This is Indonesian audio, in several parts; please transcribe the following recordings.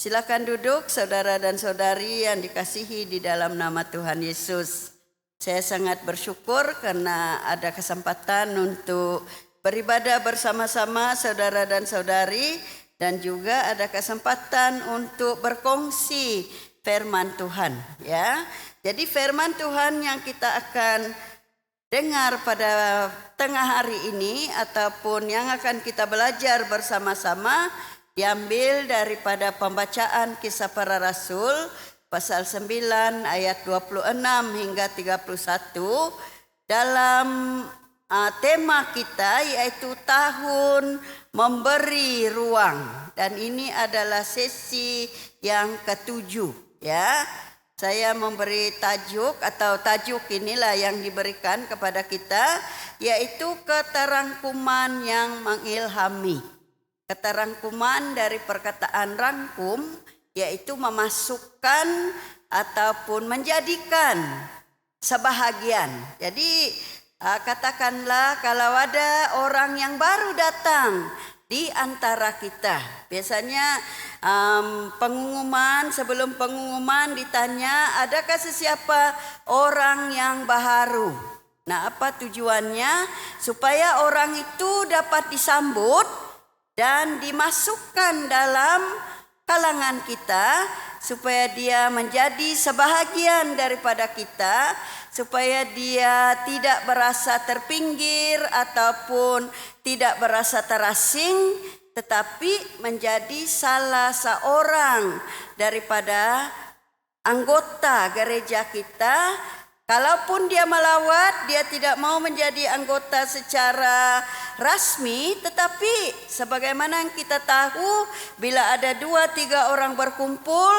Silakan duduk saudara dan saudari yang dikasihi di dalam nama Tuhan Yesus. Saya sangat bersyukur karena ada kesempatan untuk beribadah bersama-sama saudara dan saudari, dan juga ada kesempatan untuk berkongsi firman Tuhan, ya. Jadi firman Tuhan yang kita akan dengar pada tengah hari ini ataupun yang akan kita belajar bersama-sama diambil daripada pembacaan Kisah Para Rasul pasal 9 ayat 26 hingga 31 dalam tema kita, yaitu tahun memberi ruang, dan ini adalah sesi yang ketujuh, ya. Saya memberi tajuk atau tajuk inilah yang diberikan kepada kita, yaitu keterangkuman yang mengilhami. Keterangkuman dari perkataan rangkum, yaitu memasukkan ataupun menjadikan sebahagian. Jadi katakanlah kalau ada orang yang baru datang di antara kita, biasanya pengumuman, sebelum pengumuman ditanya, adakah sesiapa orang yang baru? Nah, apa tujuannya? Supaya orang itu dapat disambut dan dimasukkan dalam kalangan kita, supaya dia menjadi sebahagian daripada kita, supaya dia tidak berasa terpinggir ataupun tidak berasa terasing, tetapi menjadi salah seorang daripada anggota gereja kita. Kalaupun dia melawat, dia tidak mau menjadi anggota secara rasmi, tetapi sebagaimana yang kita tahu, bila ada 2-3 orang berkumpul,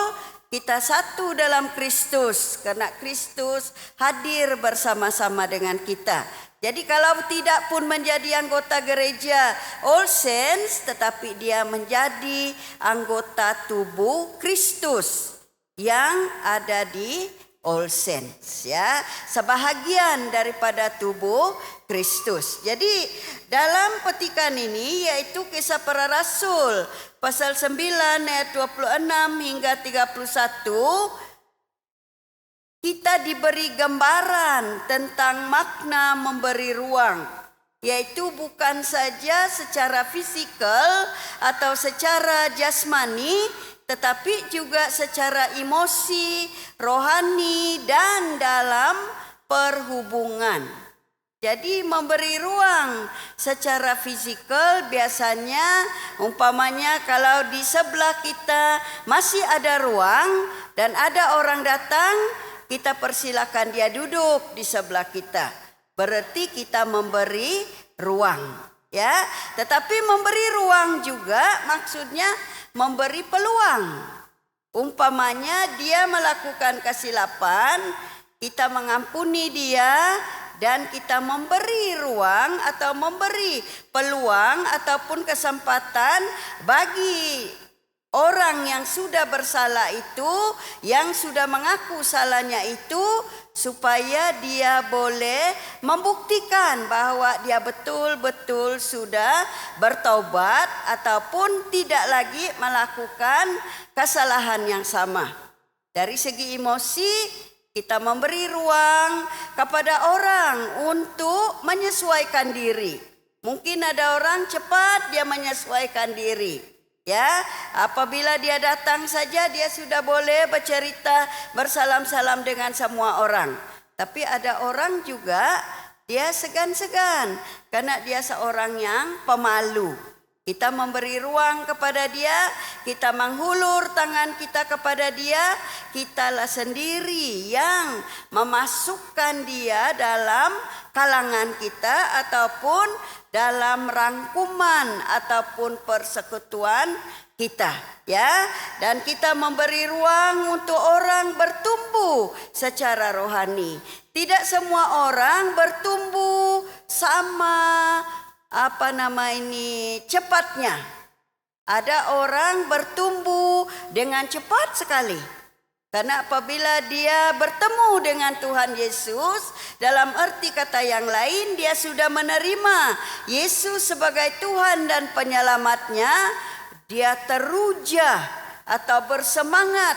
kita satu dalam Kristus, karena Kristus hadir bersama-sama dengan kita. Jadi kalau tidak pun menjadi anggota gereja All Saints, tetapi dia menjadi anggota tubuh Kristus yang ada di All Saints, ya, sebahagian daripada tubuh Kristus. Jadi dalam petikan ini, yaitu Kisah Para Rasul pasal 9 ayat 26 hingga 31, kita diberi gambaran tentang makna memberi ruang, yaitu bukan saja secara fisikal atau secara jasmani, tetapi juga secara emosi, rohani, dan dalam perhubungan. Jadi memberi ruang secara fisikal biasanya umpamanya kalau di sebelah kita masih ada ruang dan ada orang datang, kita persilakan dia duduk di sebelah kita. Berarti kita memberi ruang, ya. Tetapi memberi ruang juga maksudnya memberi peluang. Umpamanya dia melakukan kesilapan, kita mengampuni dia dan kita memberi ruang atau memberi peluang ataupun kesempatan bagi orang yang sudah bersalah itu, yang sudah mengaku salahnya itu, supaya dia boleh membuktikan bahwa dia betul-betul sudah bertaubat ataupun tidak lagi melakukan kesalahan yang sama. Dari segi emosi, kita memberi ruang kepada orang untuk menyesuaikan diri. Mungkin ada orang cepat dia menyesuaikan diri. Ya, apabila dia datang saja dia sudah boleh bercerita, bersalam-salam dengan semua orang. Tapi ada orang juga dia segan-segan karena dia seorang yang pemalu. Kita memberi ruang kepada dia, kita menghulur tangan kita kepada dia, kitalah sendiri yang memasukkan dia dalam kalangan kita ataupun dalam rangkuman ataupun persekutuan kita, ya. Dan kita memberi ruang untuk orang bertumbuh secara rohani. Tidak semua orang bertumbuh sama cepatnya. Ada orang bertumbuh dengan cepat sekali. Karena apabila dia bertemu dengan Tuhan Yesus, dalam arti kata yang lain, dia sudah menerima Yesus sebagai Tuhan dan penyelamatnya, dia teruja atau bersemangat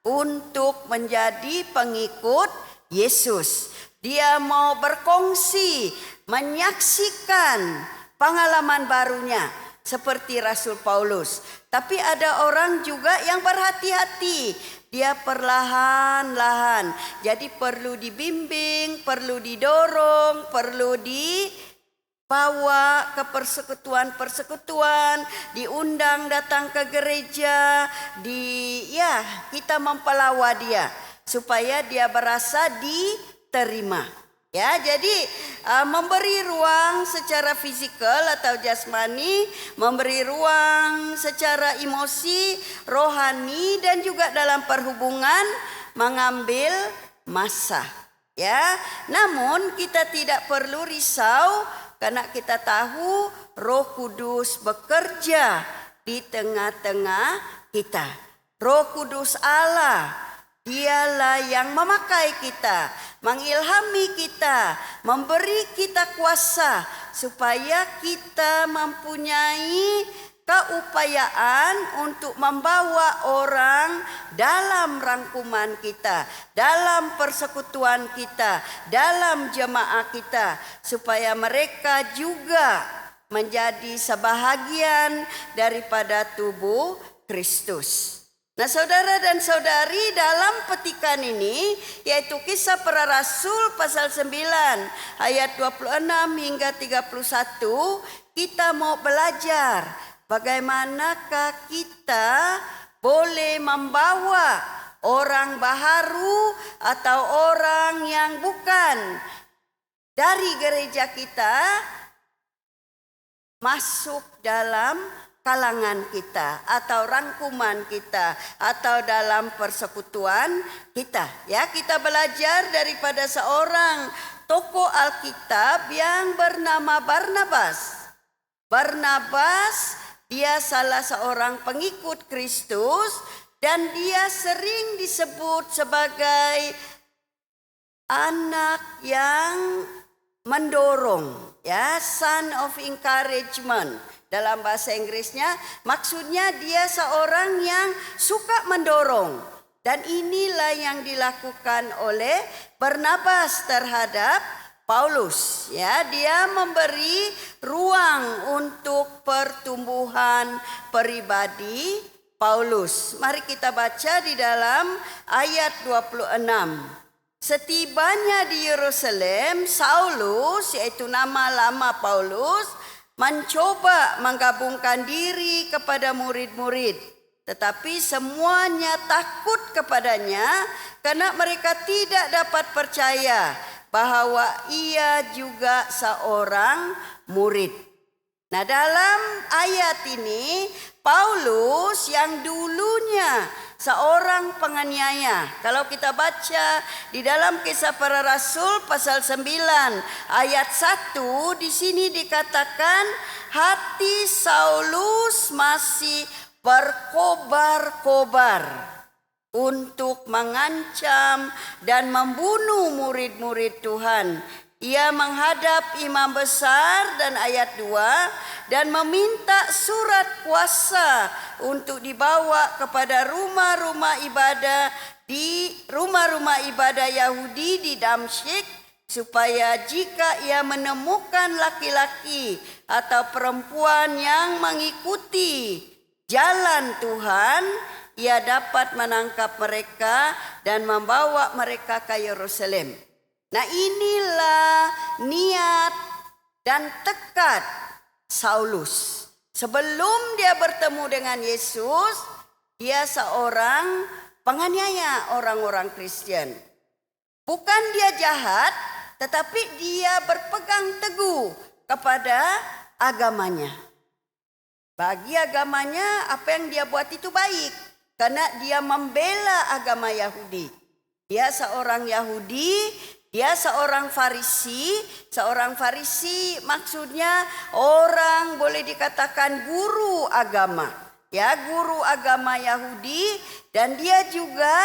untuk menjadi pengikut Yesus. Dia mau berkongsi, menyaksikan pengalaman barunya seperti Rasul Paulus. Tapi ada orang juga yang berhati-hati. Dia perlahan-lahan. Jadi perlu dibimbing, perlu didorong, perlu dibawa ke persekutuan-persekutuan, diundang datang ke gereja, kita mempelawa dia supaya dia berasa diterima. Ya, jadi memberi ruang secara fisikal atau jasmani, memberi ruang secara emosi, rohani, dan juga dalam perhubungan mengambil masa. Ya, namun kita tidak perlu risau karena kita tahu Roh Kudus bekerja di tengah-tengah kita. Roh Kudus Allah, Dialah yang memakai kita, mengilhami kita, memberi kita kuasa supaya kita mempunyai keupayaan untuk membawa orang dalam rangkuman kita, dalam persekutuan kita, dalam jemaah kita, supaya mereka juga menjadi sebahagian daripada tubuh Kristus. Nah, saudara dan saudari, dalam petikan ini yaitu Kisah Para Rasul pasal 9 ayat 26 hingga 31, kita mau belajar bagaimanakah kita boleh membawa orang baharu atau orang yang bukan dari gereja kita masuk dalam kalangan kita atau rangkuman kita atau dalam persekutuan kita. Ya, kita belajar daripada seorang tokoh Alkitab yang bernama Barnabas. Barnabas, dia salah seorang pengikut Kristus dan dia sering disebut sebagai anak yang mendorong, ya, son of encouragement. Dalam bahasa Inggrisnya, maksudnya dia seorang yang suka mendorong. Dan inilah yang dilakukan oleh Barnabas terhadap Paulus. Ya, dia memberi ruang untuk pertumbuhan pribadi Paulus. Mari kita baca di dalam ayat 26. Setibanya di Yerusalem, Saulus, yaitu nama lama Paulus, mencoba menggabungkan diri kepada murid-murid, tetapi semuanya takut kepadanya karena mereka tidak dapat percaya bahwa ia juga seorang murid. Nah, dalam ayat ini Paulus yang dulunya seorang penganiaya, kalau kita baca di dalam Kisah Para Rasul pasal 9 ayat 1, di sini dikatakan hati Saulus masih berkobar-kobar untuk mengancam dan membunuh murid-murid Tuhan. Ia menghadap imam besar dan ayat 2 dan meminta surat kuasa untuk dibawa kepada rumah-rumah ibadah Yahudi di Damsyik, supaya jika ia menemukan laki-laki atau perempuan yang mengikuti jalan Tuhan, ia dapat menangkap mereka dan membawa mereka ke Yerusalem. Nah, inilah niat dan tekad Saulus. Sebelum dia bertemu dengan Yesus, dia seorang penganiaya orang-orang Kristen. Bukan dia jahat, tetapi dia berpegang teguh kepada agamanya. Bagi agamanya, apa yang dia buat itu baik, karena dia membela agama Yahudi. Dia seorang Yahudi, dia seorang Farisi. Seorang Farisi maksudnya orang boleh dikatakan guru agama. Ya, guru agama Yahudi, dan dia juga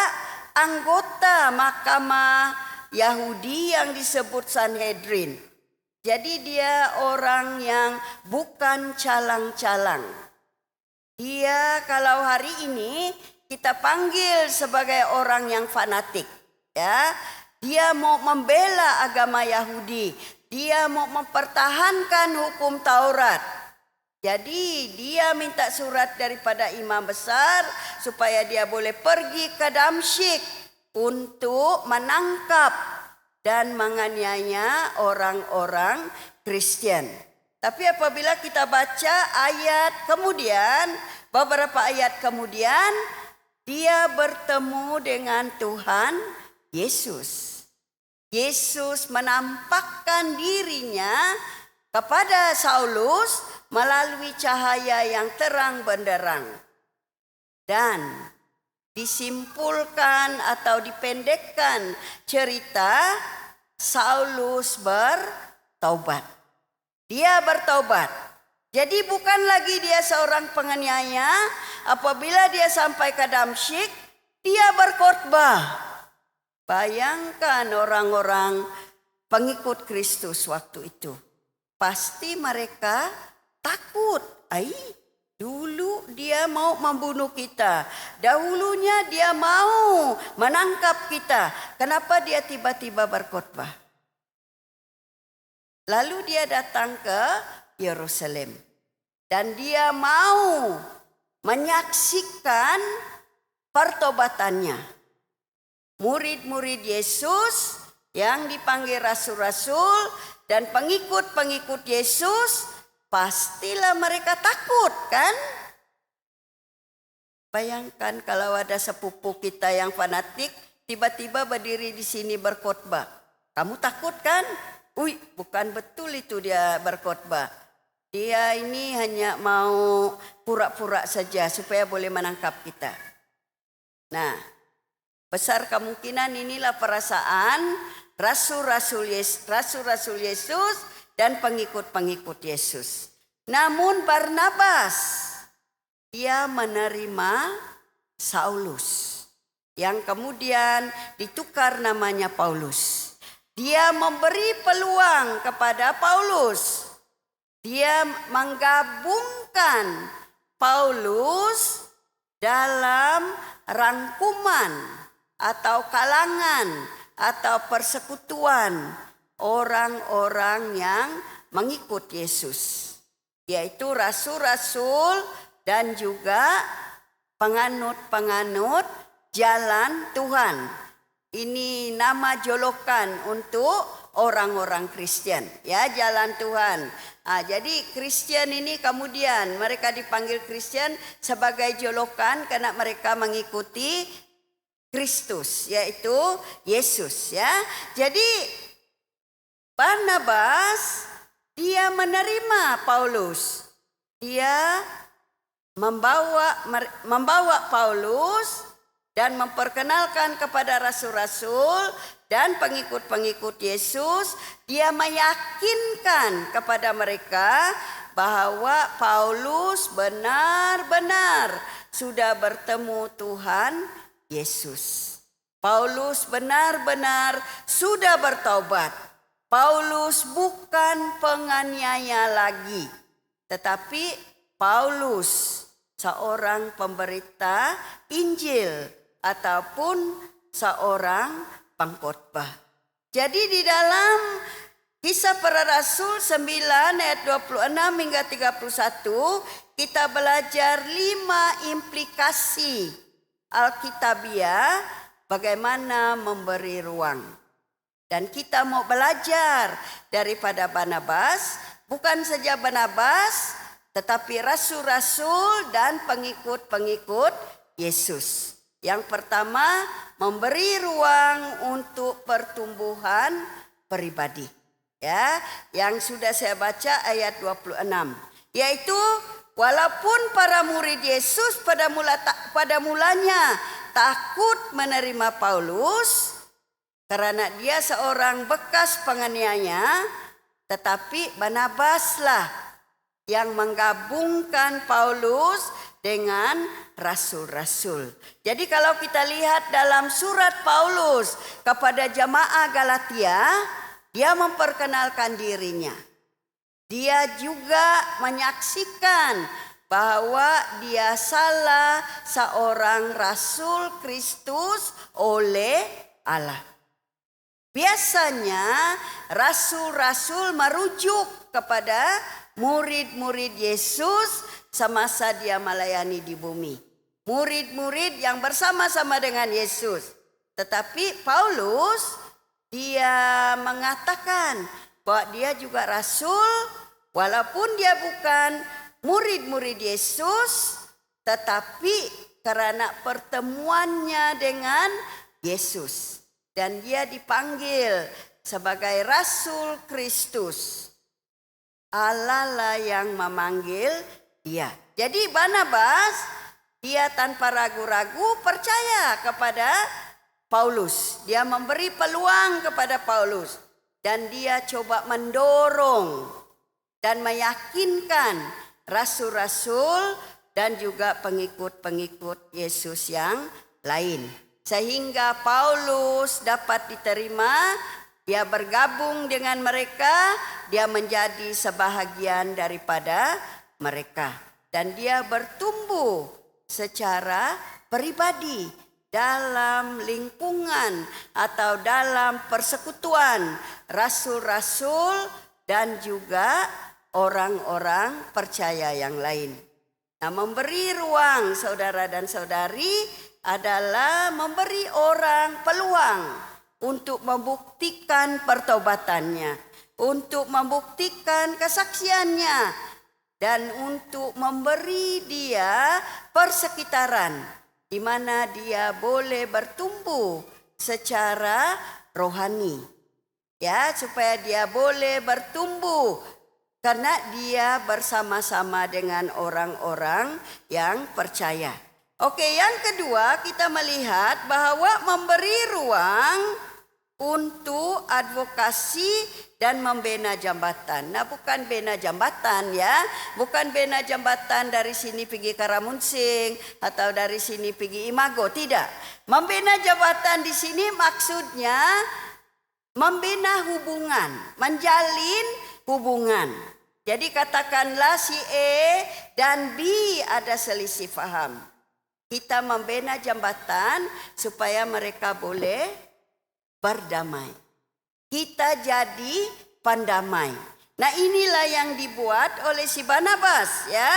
anggota mahkamah Yahudi yang disebut Sanhedrin. Jadi dia orang yang bukan calang-calang. Dia kalau hari ini kita panggil sebagai orang yang fanatik, ya. Dia mau membela agama Yahudi, dia mau mempertahankan hukum Taurat. Jadi dia minta surat daripada imam besar supaya dia boleh pergi ke Damsyik untuk menangkap dan menganiaya orang-orang Kristen. Tapi apabila kita baca ayat kemudian, beberapa ayat kemudian, dia bertemu dengan Tuhan Yesus. Yesus menampakkan dirinya kepada Saulus melalui cahaya yang terang benderang. Dan disimpulkan atau dipendekkan cerita, Saulus bertaubat. Dia bertaubat. Jadi bukan lagi dia seorang penganiaya. Apabila dia sampai ke Damsyik, dia berkhotbah. Bayangkan orang-orang pengikut Kristus waktu itu. Pasti mereka takut. Dulu dia mau membunuh kita. Dahulunya dia mau menangkap kita. Kenapa dia tiba-tiba berkhotbah? Lalu dia datang ke Yerusalem. Dan dia mau menyaksikan pertobatannya. Murid-murid Yesus yang dipanggil rasul-rasul dan pengikut-pengikut Yesus, pastilah mereka takut, kan? Bayangkan kalau ada sepupu kita yang fanatik tiba-tiba berdiri di sini berkhotbah. Kamu takut kan? Bukan betul itu dia berkhotbah. Dia ini hanya mau pura-pura saja supaya boleh menangkap kita. Nah, besar kemungkinan inilah perasaan rasul-rasul Yesus dan pengikut-pengikut Yesus. Namun Barnabas, dia menerima Saulus yang kemudian ditukar namanya Paulus. Dia memberi peluang kepada Paulus. Dia menggabungkan Paulus dalam rangkuman atau kalangan atau persekutuan orang-orang yang mengikut Yesus, yaitu rasul-rasul dan juga penganut-penganut jalan Tuhan. Ini nama jolokan untuk orang-orang Kristen, ya, jalan Tuhan. Jadi Kristen ini kemudian mereka dipanggil Kristen sebagai jolokan karena mereka mengikuti Kristus, yaitu Yesus, ya. Jadi Barnabas dia menerima Paulus. Dia membawa Paulus dan memperkenalkan kepada rasul-rasul dan pengikut-pengikut Yesus. Dia meyakinkan kepada mereka bahwa Paulus benar-benar sudah bertemu Tuhan Yesus. Paulus benar-benar sudah bertaubat. Paulus bukan penganiaya lagi, tetapi Paulus seorang pemberita Injil ataupun seorang pengkhotbah. Jadi di dalam Kisah Para Rasul 9 ayat 26 hingga 31 kita belajar 5 implikasi Alkitabiah bagaimana memberi ruang. Dan kita mau belajar daripada Barnabas, bukan saja Barnabas tetapi rasul-rasul dan pengikut-pengikut Yesus. Yang pertama, memberi ruang untuk pertumbuhan pribadi. Ya, yang sudah saya baca ayat 26, yaitu walaupun para murid Yesus pada mulanya takut menerima Paulus karena dia seorang bekas penganiaya, tetapi Barnabaslah yang menggabungkan Paulus dengan rasul-rasul. Jadi kalau kita lihat dalam surat Paulus kepada jamaah Galatia, dia memperkenalkan dirinya. Dia juga menyaksikan bahwa dia salah seorang rasul Kristus oleh Allah. Biasanya rasul-rasul merujuk kepada murid-murid Yesus semasa dia melayani di bumi. Murid-murid yang bersama-sama dengan Yesus. Tetapi Paulus dia mengatakan bahwa dia juga rasul walaupun dia bukan murid-murid Yesus, tetapi karena pertemuannya dengan Yesus. Dan dia dipanggil sebagai Rasul Kristus. Allah lah yang memanggil dia. Jadi Barnabas, dia tanpa ragu-ragu percaya kepada Paulus. Dia memberi peluang kepada Paulus. Dan dia coba mendorong dan meyakinkan rasul-rasul dan juga pengikut-pengikut Yesus yang lain. Sehingga Paulus dapat diterima, dia bergabung dengan mereka, dia menjadi sebahagian daripada mereka. Dan dia bertumbuh secara pribadi dalam lingkungan atau dalam persekutuan rasul-rasul dan juga orang-orang percaya yang lain. Nah, memberi ruang saudara dan saudari adalah memberi orang peluang untuk membuktikan pertobatannya, untuk membuktikan kesaksiannya, dan untuk memberi dia persekitaran di mana dia boleh bertumbuh secara rohani. Ya, supaya dia boleh bertumbuh karena dia bersama-sama dengan orang-orang yang percaya. Oke, yang kedua kita melihat bahwa memberi ruang untuk advokasi dan membina jambatan. Nah, bukan bina jambatan ya, bukan bina jambatan dari sini pergi Karamunsing atau dari sini pergi Imago, tidak. Membina jambatan di sini maksudnya membina hubungan, menjalin hubungan. Jadi katakanlah si E dan B ada selisih paham. Kita membina jambatan supaya mereka boleh berdamai. Kita jadi pendamai. Nah, inilah yang dibuat oleh si Barnabas ya.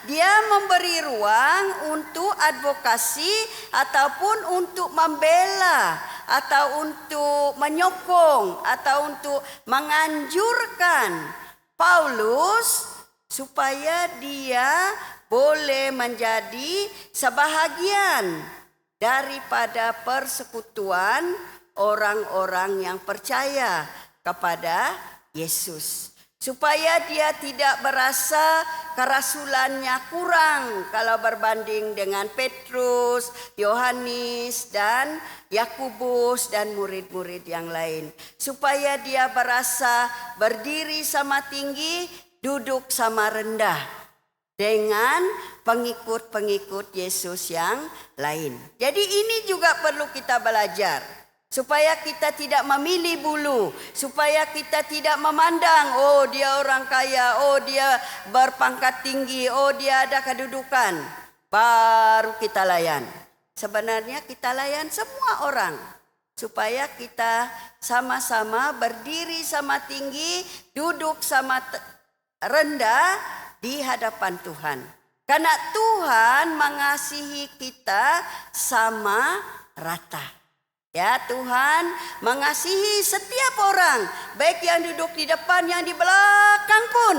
Dia memberi ruang untuk advokasi ataupun untuk membela atau untuk menyokong atau untuk menganjurkan Paulus supaya dia boleh menjadi sebahagian daripada persekutuan orang-orang yang percaya kepada Yesus. Supaya dia tidak merasa kerasulannya kurang kalau berbanding dengan Petrus, Yohanes dan Yakobus dan murid-murid yang lain. Supaya dia merasa berdiri sama tinggi, duduk sama rendah dengan pengikut-pengikut Yesus yang lain. Jadi ini juga perlu kita belajar. Supaya kita tidak memilih bulu. Supaya kita tidak memandang, oh dia orang kaya, oh dia berpangkat tinggi, oh dia ada kedudukan. Baru kita layan. Sebenarnya kita layan semua orang. Supaya kita sama-sama berdiri sama tinggi, duduk sama rendah di hadapan Tuhan. Karena Tuhan mengasihi kita sama rata. Ya, Tuhan mengasihi setiap orang, baik yang duduk di depan, yang di belakang pun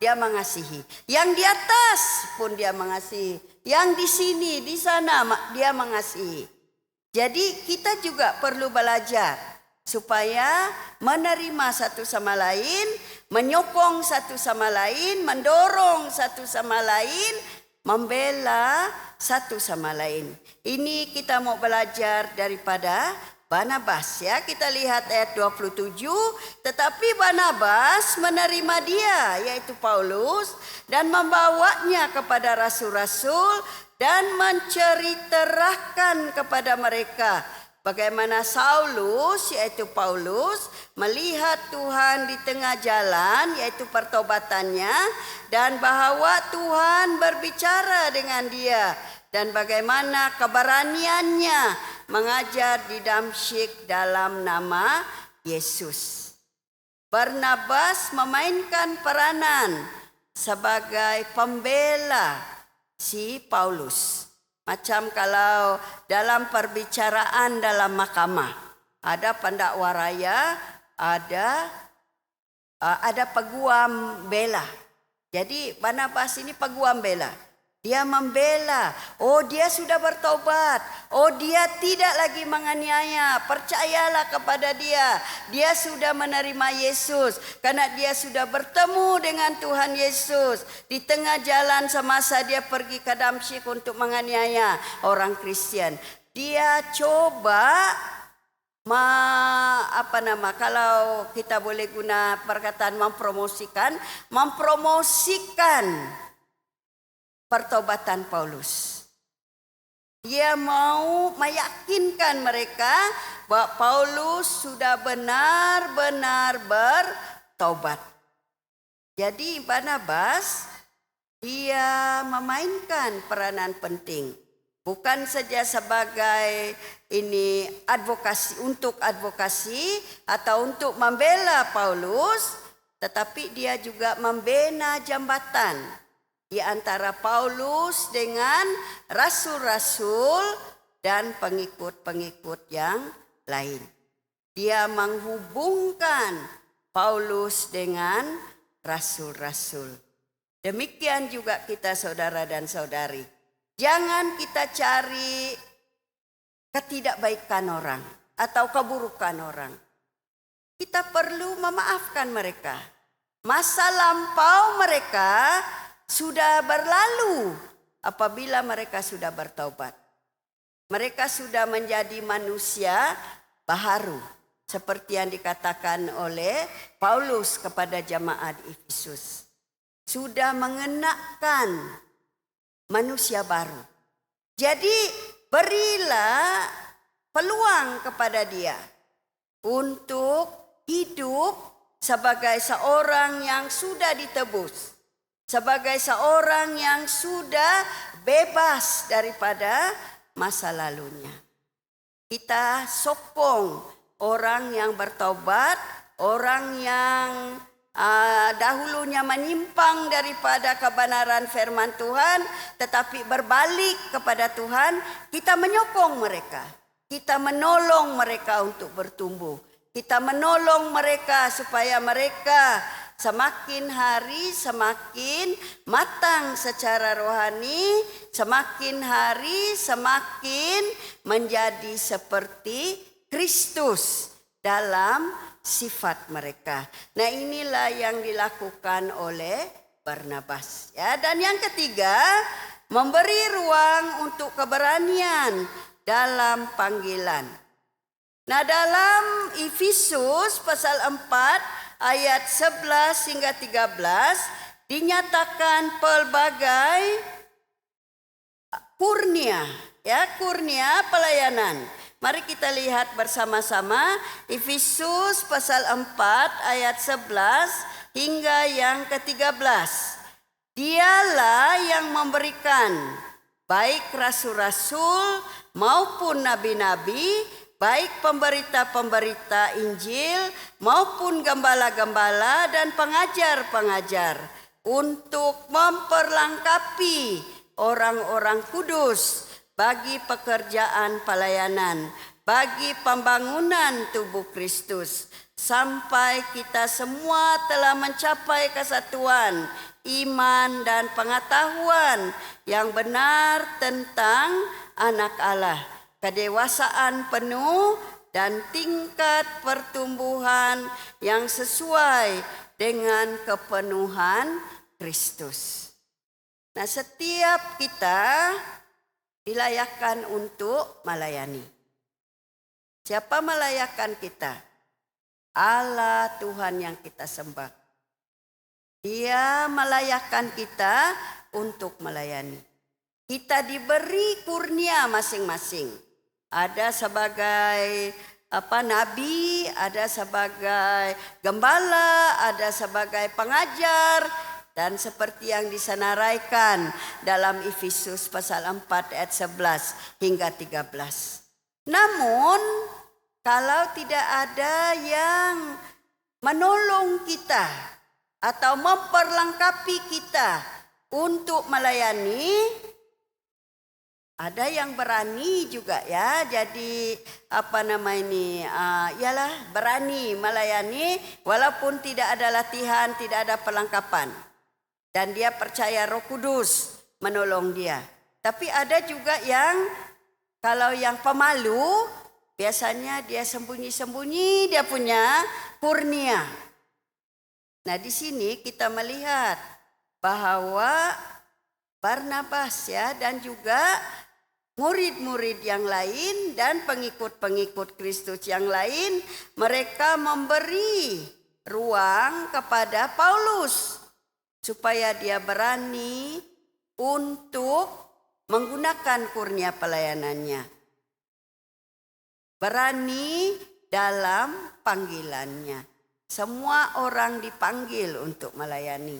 dia mengasihi. Yang di atas pun dia mengasihi. Yang di sini, di sana dia mengasihi. Jadi kita juga perlu belajar supaya menerima satu sama lain, menyokong satu sama lain, mendorong satu sama lain, membela satu sama lain. Ini kita mau belajar daripada Barnabas ya. Kita lihat ayat 27. Tetapi Barnabas menerima dia, yaitu Paulus, dan membawanya kepada rasul-rasul dan menceritakan kepada mereka Bagaimana Saulus, yaitu Paulus, melihat Tuhan di tengah jalan, yaitu pertobatannya, dan bahwa Tuhan berbicara dengan dia, dan bagaimana keberaniannya mengajar di Damsyik dalam nama Yesus. Barnabas memainkan peranan sebagai pembela si Paulus. Macam kalau dalam perbicaraan dalam mahkamah, ada pendakwa raya, ada peguam bela. Jadi Barnabas ini peguam bela. Dia membela, oh dia sudah bertobat, oh dia tidak lagi menganiaya, percayalah kepada dia. Dia sudah menerima Yesus karena dia sudah bertemu dengan Tuhan Yesus. Di tengah jalan semasa dia pergi ke Damsyik untuk menganiaya orang Kristen. Dia coba kalau kita boleh guna perkataan mempromosikan pertobatan Paulus. Dia mau meyakinkan mereka bahwa Paulus sudah benar-benar bertobat. Jadi Barnabas dia memainkan peranan penting. Bukan saja sebagai advokasi atau untuk membela Paulus, tetapi dia juga membina jambatan di antara Paulus dengan rasul-rasul dan pengikut-pengikut yang lain. Dia menghubungkan Paulus dengan rasul-rasul. Demikian juga kita saudara dan saudari. Jangan kita cari ketidakbaikan orang atau keburukan orang. Kita perlu memaafkan mereka. Masa lampau mereka sudah berlalu apabila mereka sudah bertobat. Mereka sudah menjadi manusia baharu. Seperti yang dikatakan oleh Paulus kepada jemaat Efesus. Sudah mengenakan manusia baru. Jadi berilah peluang kepada dia untuk hidup sebagai seorang yang sudah ditebus. Sebagai seorang yang sudah bebas daripada masa lalunya. Kita sokong orang yang bertobat, orang yang dahulunya menyimpang daripada kebenaran firman Tuhan, tetapi berbalik kepada Tuhan, kita menyokong mereka. Kita menolong mereka untuk bertumbuh. Kita menolong mereka supaya mereka semakin hari semakin matang secara rohani, semakin hari semakin menjadi seperti Kristus dalam sifat mereka. Nah, inilah yang dilakukan oleh Barnabas. Ya, dan yang ketiga, memberi ruang untuk keberanian dalam panggilan. Nah, dalam Efesus pasal 4 ayat 11 hingga 13 dinyatakan pelbagai kurnia pelayanan. Mari kita lihat bersama-sama Efesus pasal 4 ayat 11 hingga yang ke-13. Dialah yang memberikan baik rasul-rasul maupun nabi-nabi, baik pemberita-pemberita Injil maupun gembala-gembala dan pengajar-pengajar untuk memperlengkapi orang-orang kudus bagi pekerjaan pelayanan, bagi pembangunan tubuh Kristus, sampai kita semua telah mencapai kesatuan iman dan pengetahuan yang benar tentang Anak Allah, kedewasaan penuh dan tingkat pertumbuhan yang sesuai dengan kepenuhan Kristus. Nah, setiap kita dilayakkan untuk melayani. Siapa melayakkan kita? Allah Tuhan yang kita sembah. Dia melayakkan kita untuk melayani. Kita diberi kurnia masing-masing. Ada sebagai nabi, ada sebagai gembala, ada sebagai pengajar, dan seperti yang disenaraikan dalam Efesus pasal 4 ayat 11 hingga 13. Namun kalau tidak ada yang menolong kita atau memperlengkapi kita untuk melayani, ada yang berani juga ya, jadi ialah berani melayani walaupun tidak ada latihan, tidak ada perlengkapan. Dan dia percaya Roh Kudus menolong dia. Tapi ada juga yang kalau yang pemalu, biasanya dia sembunyi-sembunyi dia punya kurnia. Nah, di sini kita melihat bahwa Barnabas ya dan juga murid-murid yang lain dan pengikut-pengikut Kristus yang lain, mereka memberi ruang kepada Paulus supaya dia berani untuk menggunakan kurnia pelayanannya. Berani dalam panggilannya. Semua orang dipanggil untuk melayani.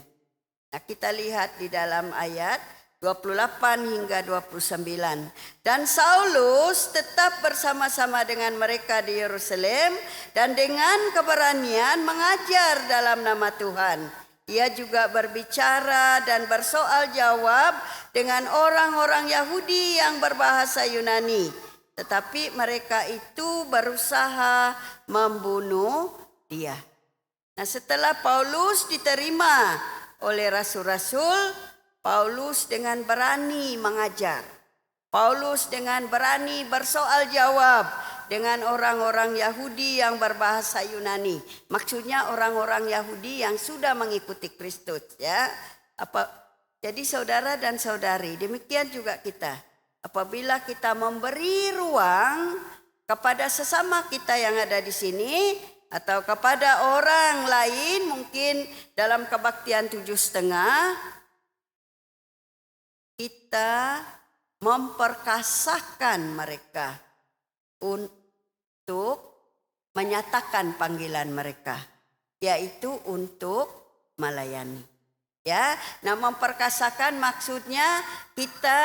Nah, kita lihat di dalam ayat 28 hingga 29. Dan Saulus tetap bersama-sama dengan mereka di Yerusalem dan dengan keberanian mengajar dalam nama Tuhan. Ia juga berbicara dan bersoal jawab dengan orang-orang Yahudi yang berbahasa Yunani. Tetapi mereka itu berusaha membunuh dia. Nah, setelah Paulus diterima oleh rasul-rasul, Paulus dengan berani mengajar. Paulus dengan berani bersoal jawab dengan orang-orang Yahudi yang berbahasa Yunani. Maksudnya orang-orang Yahudi yang sudah mengikuti Kristus ya. Jadi saudara dan saudari, demikian juga kita. Apabila kita memberi ruang kepada sesama kita yang ada di sini atau kepada orang lain, mungkin dalam kebaktian 7,5, kita memperkasakan mereka untuk menyatakan panggilan mereka, yaitu untuk melayani. Ya, nah memperkasakan maksudnya kita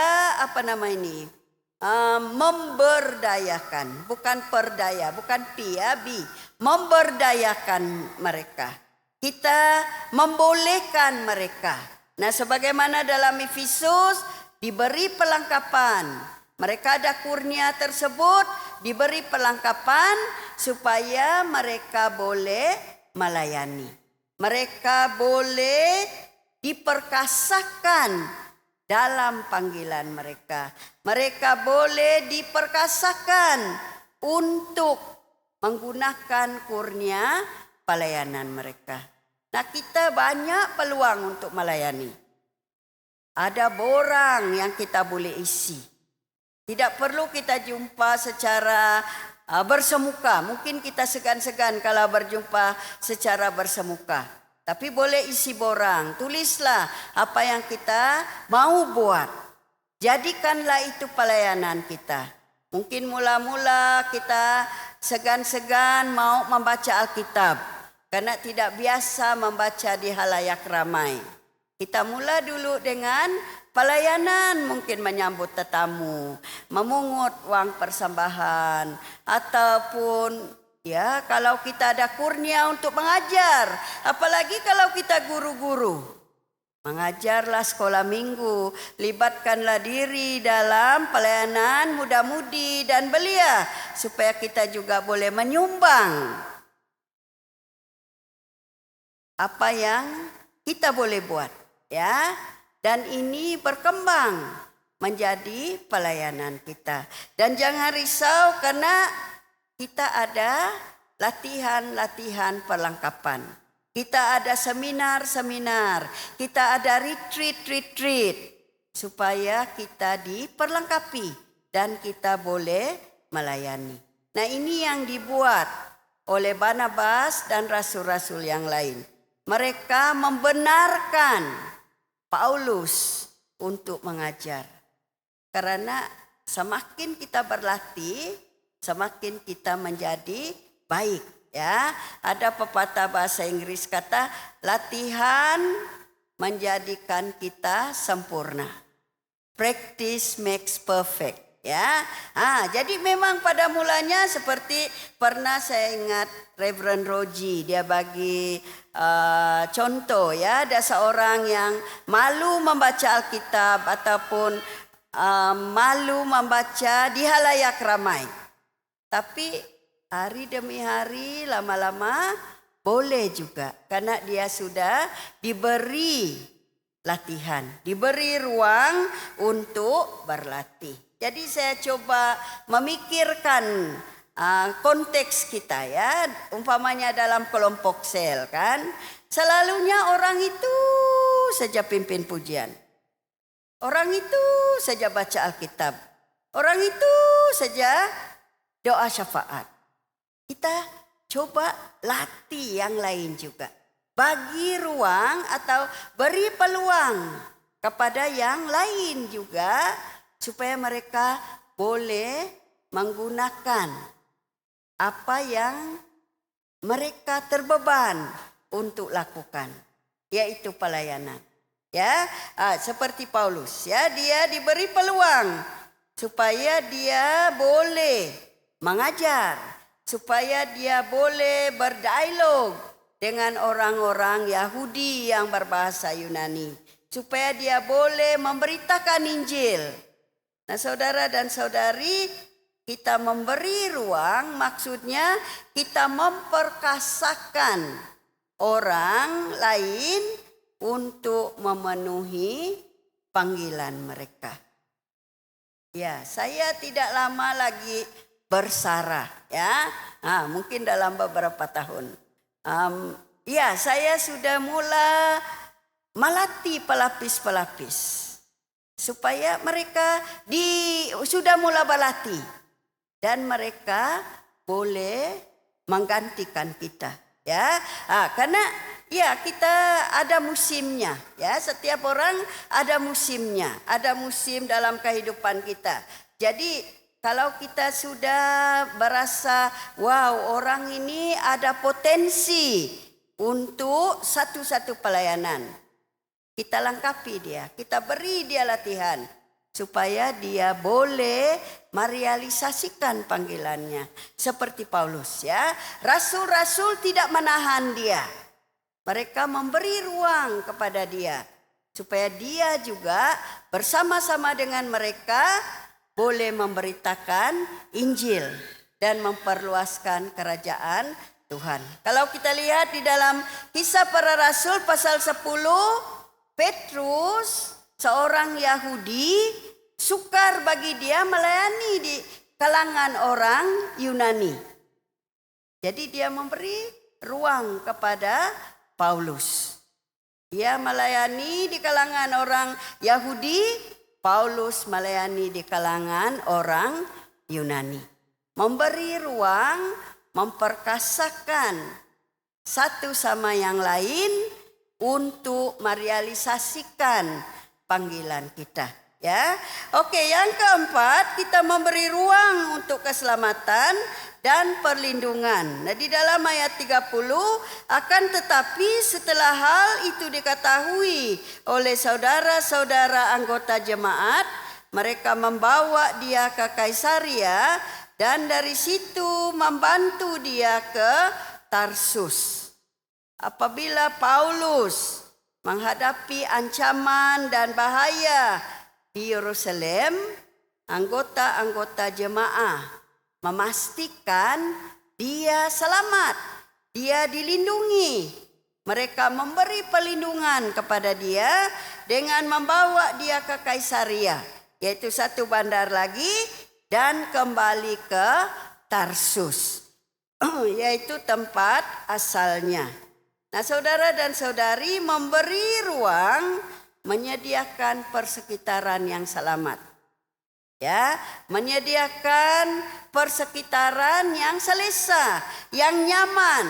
memberdayakan, bukan perdaya, bukan piabi, memberdayakan mereka. Kita membolehkan mereka. Nah, sebagaimana dalam Efesus diberi perlengkapan, mereka ada kurnia tersebut, diberi perlengkapan supaya mereka boleh melayani. Mereka boleh diperkasakan dalam panggilan mereka. Mereka boleh diperkasakan untuk menggunakan kurnia pelayanan mereka. Nah, kita banyak peluang untuk melayani. Ada borang yang kita boleh isi. Tidak perlu kita jumpa secara bersemuka. Mungkin kita segan-segan kalau berjumpa secara bersemuka. Tapi boleh isi borang. Tulislah apa yang kita mau buat. Jadikanlah itu pelayanan kita. Mungkin mula-mula kita segan-segan mau membaca Alkitab. Karena tidak biasa membaca di halayak ramai. Kita mula dulu dengan pelayanan, mungkin menyambut tetamu, memungut uang persembahan, ataupun ya kalau kita ada kurnia untuk mengajar, apalagi kalau kita guru-guru. Mengajarlah sekolah minggu, libatkanlah diri dalam pelayanan muda-mudi dan belia supaya kita juga boleh menyumbang apa yang kita boleh buat ya, dan ini berkembang menjadi pelayanan kita. Dan jangan risau karena kita ada latihan-latihan perlengkapan. Kita ada seminar-seminar, kita ada retreat supaya kita diperlengkapi dan kita boleh melayani. Nah, ini yang dibuat oleh Barnabas dan rasul-rasul yang lain. Mereka membenarkan Paulus untuk mengajar. Karena semakin kita berlatih, semakin kita menjadi baik. Ya, ada pepatah bahasa Inggris kata latihan menjadikan kita sempurna. Practice makes perfect. Ya, jadi memang pada mulanya seperti pernah saya ingat Reverend Roji, dia bagi contoh ya, ada seorang yang malu membaca Alkitab ataupun malu membaca di halayak ramai. Tapi hari demi hari lama-lama boleh juga karena dia sudah diberi latihan, diberi ruang untuk berlatih. Jadi saya coba memikirkan konteks kita ya, umpamanya dalam kelompok sel kan, selalunya orang itu saja pimpin pujian. Orang itu saja baca Alkitab. Orang itu saja doa syafaat. Kita coba latih yang lain juga. Bagi ruang atau beri peluang kepada yang lain juga supaya mereka boleh menggunakan apa yang mereka terbeban untuk lakukan, yaitu pelayanan. Ya, seperti Paulus ya, dia diberi peluang supaya dia boleh mengajar, supaya dia boleh berdialog dengan orang-orang Yahudi yang berbahasa Yunani, supaya dia boleh memberitakan Injil. Nah, saudara dan saudari, kita memberi ruang, maksudnya kita memperkasakan orang lain untuk memenuhi panggilan mereka. Ya, saya tidak lama lagi bersarah ya. Mungkin dalam beberapa tahun. Ya, saya sudah mulai melatih pelapis-pelapis supaya mereka sudah mulai berlatih dan mereka boleh menggantikan kita. Ya, karena ya kita ada musimnya ya, setiap orang ada musimnya, ada musim dalam kehidupan kita. Jadi kalau kita sudah merasa wow, orang ini ada potensi untuk satu-satu pelayanan, kita lengkapi dia, kita beri dia latihan supaya dia boleh merealisasikan panggilannya. Seperti Paulus ya, rasul-rasul tidak menahan dia. Mereka memberi ruang kepada dia supaya dia juga bersama-sama dengan mereka boleh memberitakan Injil dan memperluaskan kerajaan Tuhan. Kalau kita lihat di dalam Kisah Para Rasul pasal 10, Petrus, seorang Yahudi, sukar bagi dia melayani di kalangan orang Yunani. Jadi dia memberi ruang kepada Paulus. Dia melayani di kalangan orang Yahudi, Paulus melayani di kalangan orang Yunani. Memberi ruang, memperkasakan satu sama yang lain untuk merealisasikan panggilan kita. Ya, oke. Yang keempat, kita memberi ruang untuk keselamatan dan perlindungan. Nah, di dalam ayat 30, akan tetapi setelah hal itu diketahui oleh saudara-saudara anggota jemaat, mereka membawa dia ke Kaisaria dan dari situ membantu dia ke Tarsus. Apabila Paulus menghadapi ancaman dan bahaya di Yerusalem, anggota-anggota jemaah memastikan dia selamat, dia dilindungi. Mereka memberi perlindungan kepada dia dengan membawa dia ke Kaisaria, yaitu satu bandar lagi, dan kembali ke Tarsus, yaitu tempat asalnya. Nah, saudara dan saudari, memberi ruang menyediakan persekitaran yang selamat. Ya, menyediakan persekitaran yang selesa, yang nyaman.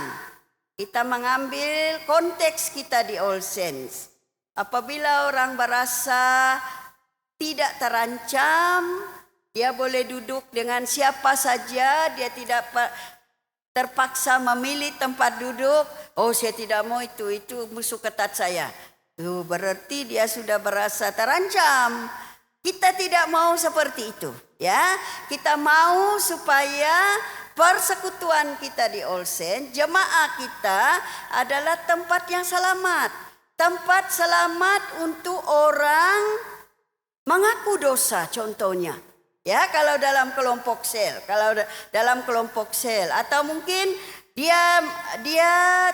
Kita mengambil konteks kita di All Saints. Apabila orang merasa tidak terancam, Dia boleh duduk dengan siapa saja, dia tidak terpaksa memilih tempat duduk. Oh, saya tidak mau itu musuh ketat saya. Berarti dia sudah berasa terancam. Kita tidak mau seperti itu, ya. Kita mau supaya persekutuan kita di Olsen, jemaah kita adalah tempat yang selamat. Tempat selamat untuk orang mengaku dosa contohnya. Ya, kalau dalam kelompok sel, atau mungkin dia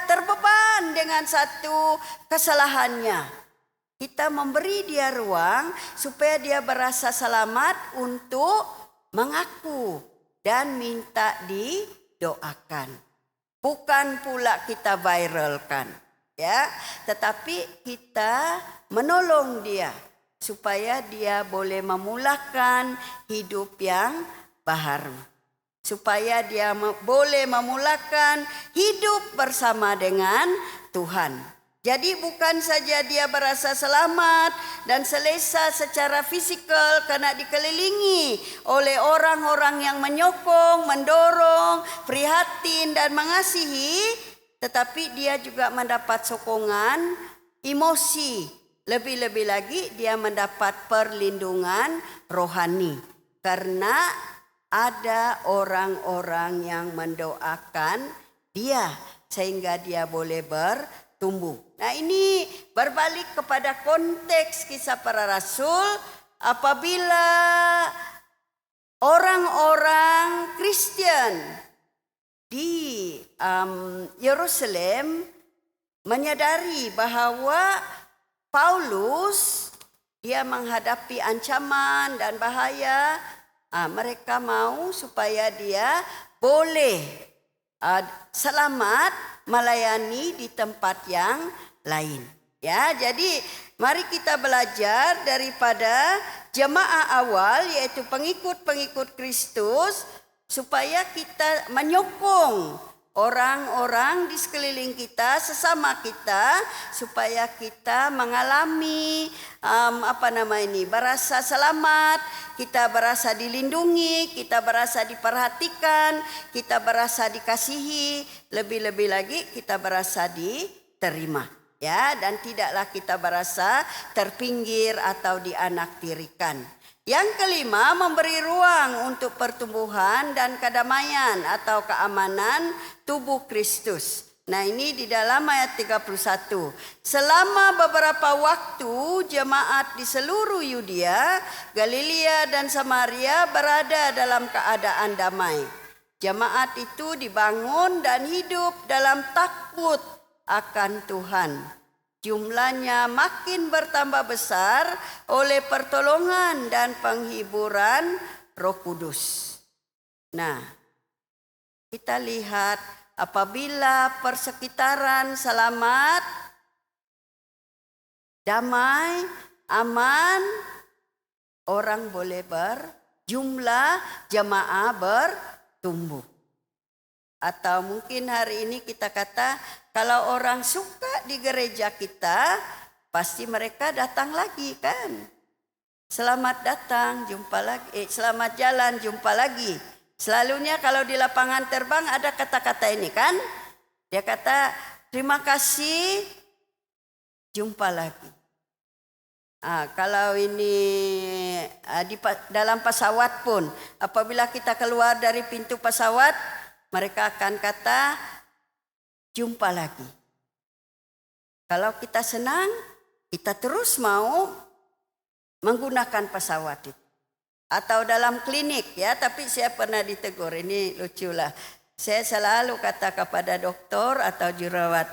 terbeban dengan satu kesalahannya. Kita memberi dia ruang supaya dia berasa selamat untuk mengaku dan minta didoakan. Bukan pula kita viralkan, ya, tetapi kita menolong dia supaya dia boleh memulakan hidup yang baru. Supaya dia boleh memulakan hidup bersama dengan Tuhan. Jadi bukan saja dia berasa selamat dan selesa secara fisikal karena dikelilingi oleh orang-orang yang menyokong, mendorong, prihatin dan mengasihi, tetapi dia juga mendapat sokongan emosi. Lebih-lebih lagi dia mendapat perlindungan rohani karena ada orang-orang yang mendoakan dia sehingga dia boleh bertumbuh. Nah, ini berbalik kepada konteks Kisah Para Rasul apabila orang-orang Kristen di Yerusalem menyadari bahwa Paulus dia menghadapi ancaman dan bahaya, mereka mau supaya dia boleh selamat melayani di tempat yang lain. Ya, jadi mari kita belajar daripada jemaah awal yaitu pengikut-pengikut Kristus supaya kita menyokong orang-orang di sekeliling kita, sesama kita, supaya kita mengalami berasa selamat, kita berasa dilindungi, kita berasa diperhatikan, kita berasa dikasihi, lebih-lebih lagi kita berasa diterima. Ya, dan tidaklah kita berasa terpinggir atau dianaktirikan. Yang kelima, memberi ruang untuk pertumbuhan dan kedamaian atau keamanan tubuh Kristus. Nah, ini di dalam ayat 31. Selama beberapa waktu jemaat di seluruh Yudea, Galilea dan Samaria berada dalam keadaan damai. Jemaat itu dibangun dan hidup dalam takut akan Tuhan. Jumlahnya makin bertambah besar oleh pertolongan dan penghiburan Roh Kudus. Nah, kita lihat apabila persekitaran selamat, damai, aman, orang boleh berjumlah, jemaah bertumbuh. Atau mungkin hari ini kita kata, kalau orang suka di gereja kita, pasti mereka datang lagi kan. Selamat datang, jumpa lagi. Selamat jalan, jumpa lagi. Selalunya kalau di lapangan terbang ada kata-kata ini kan. Dia kata, terima kasih, jumpa lagi. Kalau ini dalam pesawat pun, apabila kita keluar dari pintu pesawat, mereka akan kata, jumpa lagi. Kalau kita senang, kita terus mau menggunakan pesawat itu. Atau dalam klinik ya, tapi saya pernah ditegur, ini lucu lah. Saya selalu kata kepada dokter atau jurawat,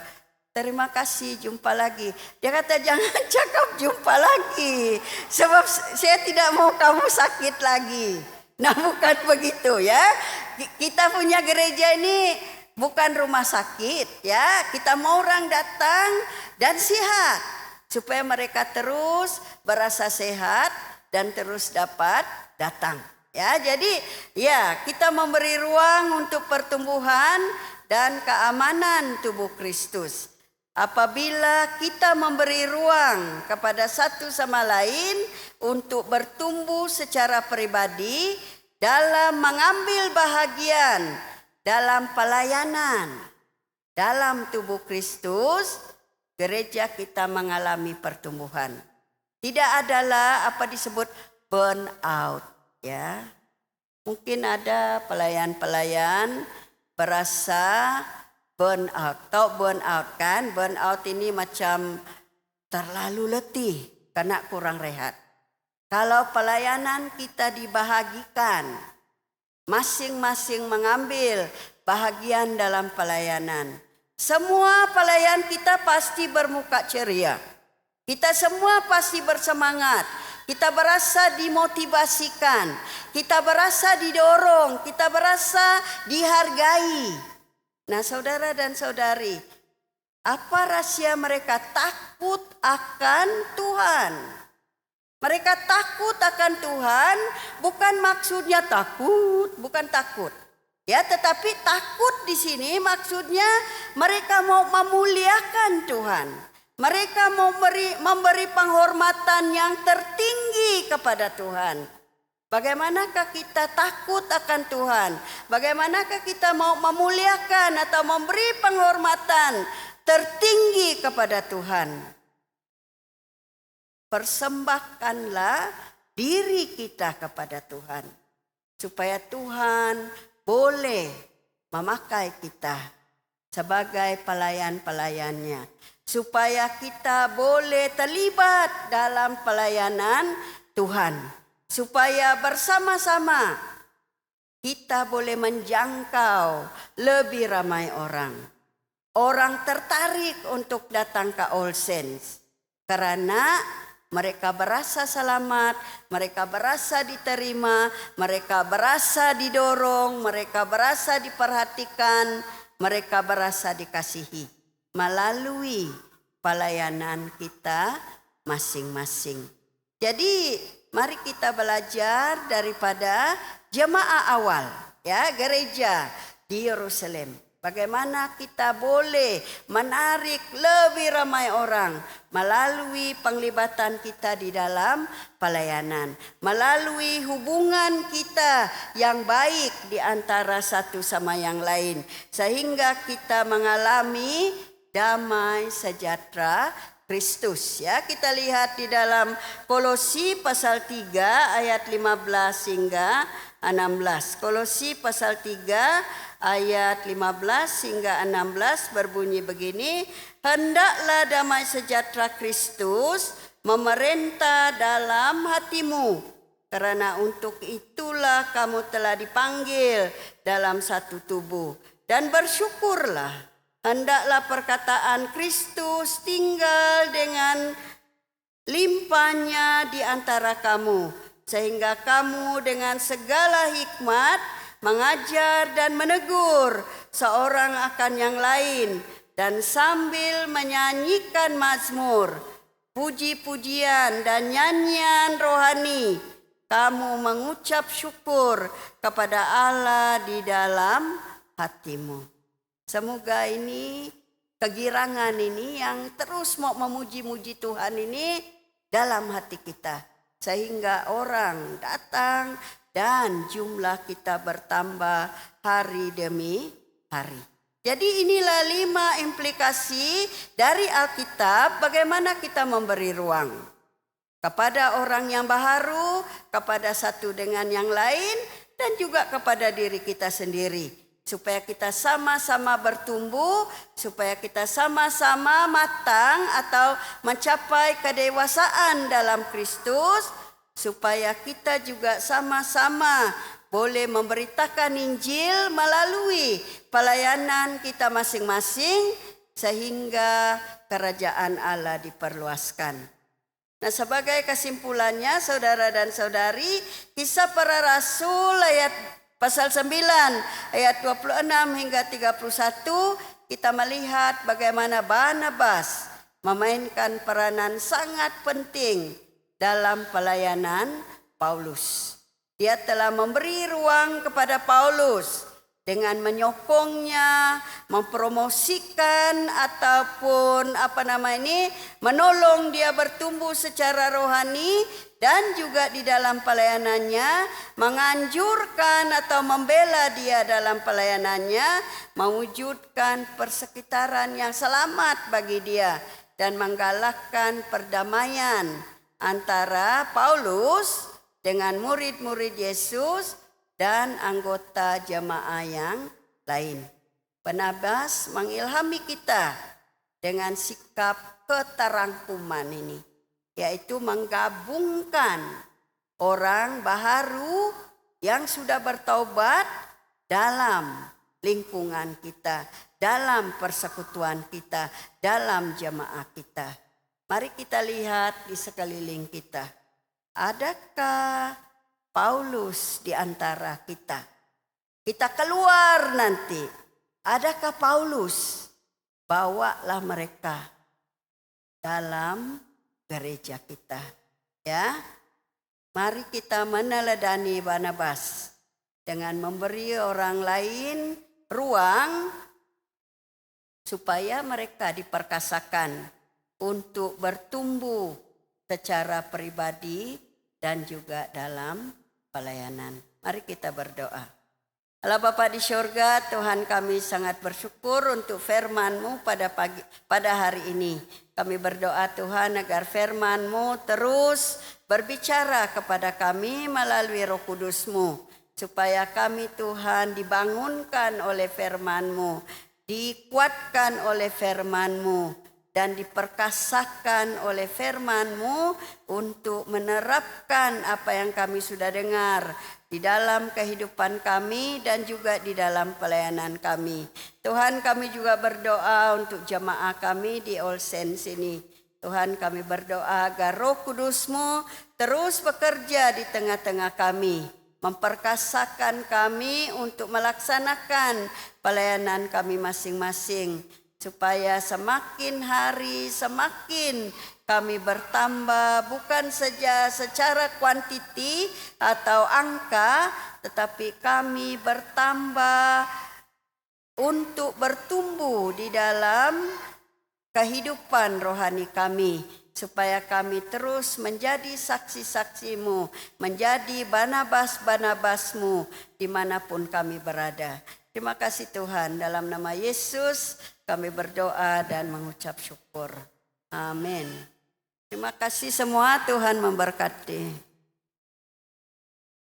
terima kasih, jumpa lagi. Dia kata jangan cakap jumpa lagi, sebab saya tidak mau kamu sakit lagi. Nah, bukan begitu ya. Kita punya gereja ini bukan rumah sakit ya. Kita mau orang datang dan sehat supaya mereka terus berasa sehat dan terus dapat datang. Ya, jadi ya kita memberi ruang untuk pertumbuhan dan keamanan tubuh Kristus. apabila kita memberi ruang kepada satu sama lain untuk bertumbuh secara pribadi dalam mengambil bahagian dalam pelayanan dalam tubuh Kristus, gereja kita mengalami pertumbuhan. Tidak adalah apa disebut burn out, ya. Mungkin ada pelayan-pelayan berasa burn out. Tahu burn out kan? Burn out ini macam terlalu letih karena kurang rehat. Kalau pelayanan kita dibahagikan, masing-masing mengambil bahagian dalam pelayanan, semua pelayan kita pasti bermuka ceria. Kita semua pasti bersemangat. Kita berasa dimotivasikan. Kita berasa didorong. Kita berasa dihargai. Nah, saudara dan saudari, apa rahasia mereka takut akan Tuhan? Mereka takut akan Tuhan, bukan maksudnya takut, bukan takut. Ya, tetapi takut di sini maksudnya mereka mau memuliakan Tuhan. Mereka mau memberi penghormatan yang tertinggi kepada Tuhan. Bagaimanakah kita takut akan Tuhan? Bagaimanakah kita mau memuliakan atau memberi penghormatan tertinggi kepada Tuhan? Persembahkanlah diri kita kepada Tuhan, supaya Tuhan boleh memakai kita sebagai pelayan-pelayannya, supaya kita boleh terlibat dalam pelayanan Tuhan, supaya bersama-sama kita boleh menjangkau lebih ramai orang. Orang tertarik untuk datang ke All Saints karena mereka berasa selamat, mereka berasa diterima, mereka berasa didorong, mereka berasa diperhatikan, mereka berasa dikasihi melalui pelayanan kita masing-masing. Jadi mari kita belajar daripada jemaah awal, ya, gereja di Yerusalem. Bagaimana kita boleh menarik lebih ramai orang melalui penglibatan kita di dalam pelayanan, melalui hubungan kita yang baik di antara satu sama yang lain, sehingga kita mengalami damai sejahtera Kristus. Ya, kita lihat di dalam Kolosi pasal 3 ayat 15 hingga 16. Kolosi pasal 3 ayat 15 hingga 16 berbunyi begini, hendaklah damai sejahtera Kristus memerintah dalam hatimu, karena untuk itulah kamu telah dipanggil dalam satu tubuh, dan bersyukurlah. Hendaklah perkataan Kristus tinggal dengan limpahnya di antara kamu, sehingga kamu dengan segala hikmat mengajar dan menegur seorang akan yang lain, dan sambil menyanyikan mazmur, puji-pujian dan nyanyian rohani, kamu mengucap syukur kepada Allah di dalam hatimu. Semoga ini, kegirangan ini yang terus mau memuji-muji Tuhan ini dalam hati kita, sehingga orang datang dan jumlah kita bertambah hari demi hari. Jadi inilah 5 implikasi dari Alkitab bagaimana kita memberi ruang kepada orang yang baharu, kepada satu dengan yang lain, dan juga kepada diri kita sendiri. Supaya kita sama-sama bertumbuh, supaya kita sama-sama matang atau mencapai kedewasaan dalam Kristus, supaya kita juga sama-sama boleh memberitakan Injil melalui pelayanan kita masing-masing, sehingga kerajaan Allah diperluaskan. Nah, sebagai kesimpulannya, saudara dan saudari, Kisah Para Rasul pasal 9 ayat 26 hingga 31, kita melihat bagaimana Barnabas memainkan peranan sangat penting dalam pelayanan Paulus. Dia telah memberi ruang kepada Paulus dengan menyokongnya, mempromosikan ataupun menolong dia bertumbuh secara rohani, dan juga di dalam pelayanannya menganjurkan atau membela dia dalam pelayanannya, mewujudkan persekitaran yang selamat bagi dia dan menggalakkan perdamaian antara Paulus dengan murid-murid Yesus dan anggota jemaah yang lain. Barnabas mengilhami kita dengan sikap keterangkuman ini, yaitu menggabungkan orang baharu yang sudah bertaubat dalam lingkungan kita, dalam persekutuan kita, dalam jemaah kita. Mari kita lihat di sekeliling kita. Adakah Paulus di antara kita? Kita keluar nanti. Adakah Paulus? Bawalah mereka dalam gereja kita. Ya. Mari kita meneladani Barnabas dengan memberi orang lain ruang supaya mereka diperkasakan untuk bertumbuh secara pribadi dan juga dalam pelayanan. Mari kita berdoa. Allah Bapa di surga, Tuhan kami sangat bersyukur untuk firman-Mu pada hari ini. Kami berdoa Tuhan agar firman-Mu terus berbicara kepada kami melalui Roh Kudus-Mu. Supaya kami Tuhan dibangunkan oleh firman-Mu, dikuatkan oleh firman-Mu, dan diperkasakan oleh firman-Mu untuk menerapkan apa yang kami sudah dengar di dalam kehidupan kami dan juga di dalam pelayanan kami. Tuhan, kami juga berdoa untuk jemaah kami di All Saints ini. Tuhan, kami berdoa agar Roh Kudus-Mu terus bekerja di tengah-tengah kami, memperkasakan kami untuk melaksanakan pelayanan kami masing-masing, supaya semakin hari semakin kami bertambah, bukan saja secara kuantiti atau angka, tetapi kami bertambah untuk bertumbuh di dalam kehidupan rohani kami, supaya kami terus menjadi saksi-saksi-Mu, menjadi Barnabas-Barnabas-Mu dimanapun kami berada. Terima kasih Tuhan, dalam nama Yesus kami berdoa dan mengucap syukur. Amin. Terima kasih semua, Tuhan memberkati.